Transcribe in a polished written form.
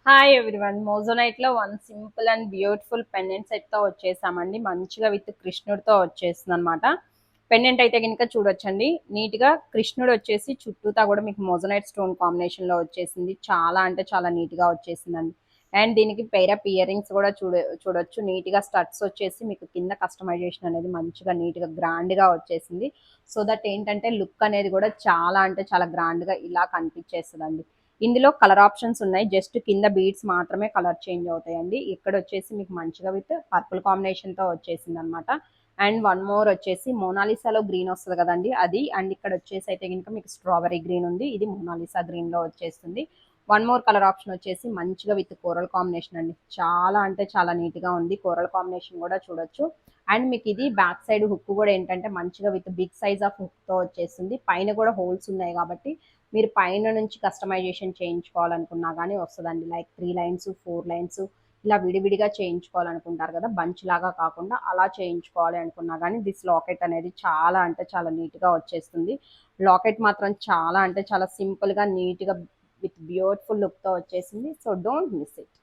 Hi everyone, మోజోనైట్ లో one simple and beautiful pendant set తో వచ్చేసామండి. మంచిగా విత్ కృష్ణుడితో వచ్చేస్తుంది అనమాట. పెండెంట్ అయితే కనుక చూడొచ్చండి, నీట్ గా కృష్ణుడు వచ్చేసి చుట్టూతా కూడా మీకు మోజోనైట్ స్టోన్ కాంబినేషన్ లో వచ్చేసింది. చాలా అంటే చాలా నీట్ గా వచ్చేసిందండి. అండ్ దీనికి పెయిరప్ ఇయర్ రింగ్స్ కూడా చూడొచ్చు. నీట్ గా స్టడ్స్ వచ్చేసి మీకు కింద కస్టమైజేషన్ అనేది మంచిగా నీట్ గా గ్రాండ్ గా వచ్చేసింది. సో దట్ ఏంటంటే లుక్ అనేది కూడా చాలా అంటే చాలా గ్రాండ్ గా ఇలా కనిపించేస్తుందండి. ఇందులో కలర్ ఆప్షన్స్ ఉన్నాయి. జస్ట్ కింద బీడ్స్ మాత్రమే కలర్ చేంజ్ అవుతాయండి. ఇక్కడ వచ్చేసి మీకు మంచిగా విత్ పర్పుల్ కాంబినేషన్ తో వచ్చేసింది అనమాట. అండ్ వన్ మోర్ వచ్చేసి మోనాలిసాలో గ్రీన్ వస్తుంది కదండి అది. అండ్ ఇక్కడ వచ్చేసి అయితే కనుక మీకు స్ట్రాబెరీ గ్రీన్ ఉంది. ఇది మోనాలిసా గ్రీన్ లో వచ్చేస్తుంది. వన్ మోర్ కలర్ ఆప్షన్ వచ్చేసి మంచిగా విత్ కోరల్ కాంబినేషన్ అండి. చాలా అంటే చాలా నీట్ గా ఉంది. కోరల్ కాంబినేషన్ కూడా చూడొచ్చు. అండ్ మీకు ఇది బ్యాక్ సైడ్ హుక్ కూడా ఏంటంటే మంచిగా with big size of hook తో వచ్చేస్తుంది. పైన కూడా హోల్స్ ఉన్నాయి కాబట్టి మీరు పైన నుంచి కస్టమైజేషన్ చేయించుకోవాలనుకున్నా కానీ వస్తుందండి. లైక్ 3 లైన్స్ 4 లైన్స్ ఇలా విడివిడిగా చేయించుకోవాలనుకుంటారు కదా, బంచ్ లాగా కాకుండా అలా చేయించుకోవాలి అనుకున్నా కానీ దిస్ లాకెట్ అనేది చాలా అంటే చాలా నీట్గా వచ్చేస్తుంది. లాకెట్ మాత్రం చాలా అంటే చాలా సింపుల్గా నీట్గా విత్ బ్యూటిఫుల్ లుక్తో వచ్చేసింది. So don't miss it.